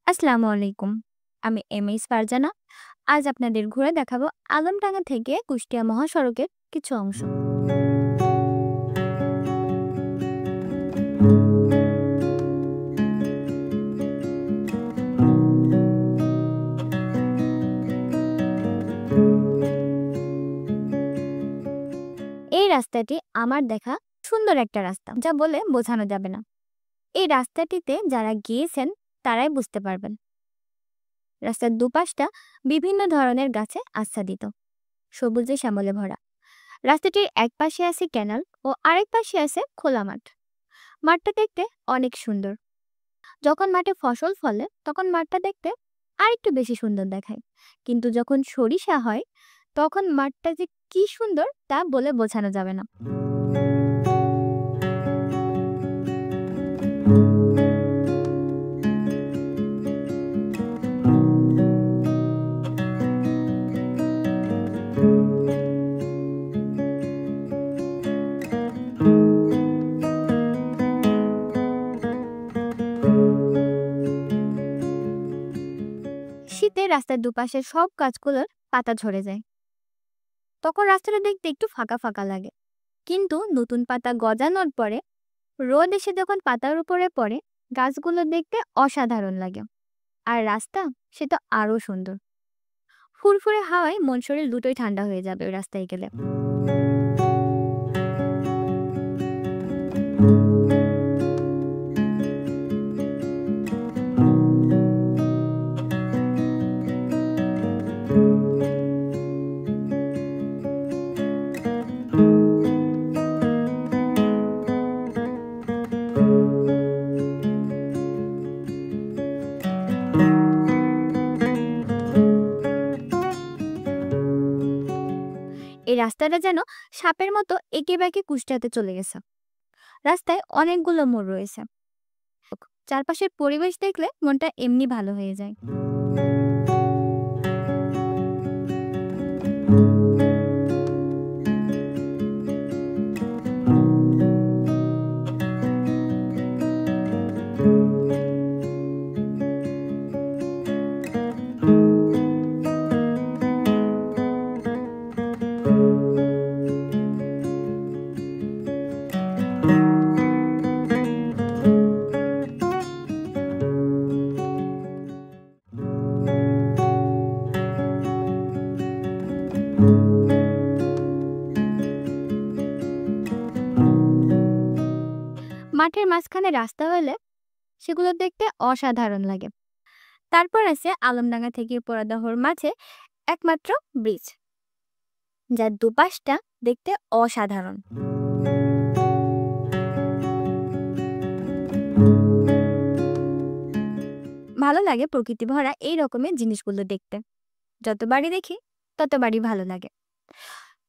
আসসালামু আলাইকুম। আমি এমএস ফারজানা। আজ আপনাদের ঘুরে দেখাবো আলমডাঙ্গা থেকে কুষ্টিয়া মহাসড়কের কিছু অংশ। এই রাস্তাটি আমার দেখা সুন্দর একটা রাস্তা, যা বলে বোঝানো যাবে না। এই রাস্তাটিতে যারা গিয়েছেন তারাই বুঝতে পারবেন। রাস্তার দুপাশটা বিভিন্ন ধরনের গাছে আচ্ছাদিত, সবুজে শ্যামলে ভরা। রাস্তাটির এক পাশে আছে ক্যানাল ও আরেক পাশে আছে খোলা মাঠ। মাঠটা দেখতে অনেক সুন্দর। যখন মাঠে ফসল ফলে তখন মাঠটা দেখতে আরেকটু বেশি সুন্দর দেখায়, কিন্তু যখন সরিষা হয় তখন মাঠটা যে কি সুন্দর তা বলে বোঝানো যাবে না। শীতে রাস্তার দুপাশের সব গাছগুলোর পাতা ঝরে যায়, তখন রাস্তাটা দেখতে একটু ফাঁকা ফাঁকা লাগে। কিন্তু নতুন পাতা গজানোর পরে রোদ এসে যখন পাতার উপরে পড়ে, গাছগুলো দেখতে অসাধারণ লাগে। আর রাস্তা, সেটা আরো সুন্দর। ফুরফুরে হাওয়ায় মন শরীর দুটোই ঠান্ডা হয়ে যাবে ওই রাস্তায় গেলে। এই রাস্তাটা যেন সাপের মতো এঁকে বেঁকে কুষ্টিয়াতে চলে গেছে। রাস্তায় অনেকগুলো মোড় রয়েছে। চারপাশের পরিবেশ দেখলে মনটা এমনি ভালো হয়ে যায়। মাঠের মাঝখানে রাস্তা হলে সেগুলো দেখতে অসাধারণ লাগে। তারপর আছে আলমডাঙ্গা থেকে পোড়াদহর মাঝে একমাত্র ব্রিজ, যার দুপাশটা দেখতে অসাধারণ। ভালো লাগে প্রকৃতি ভরা এই রকমের জিনিসগুলো দেখতে। যতবারই দেখি ততবারই ভালো লাগে।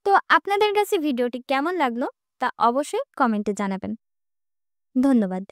তো আপনাদের কাছে ভিডিওটি কেমন লাগলো তা অবশ্যই কমেন্টে জানাবেন। ধন্যবাদ।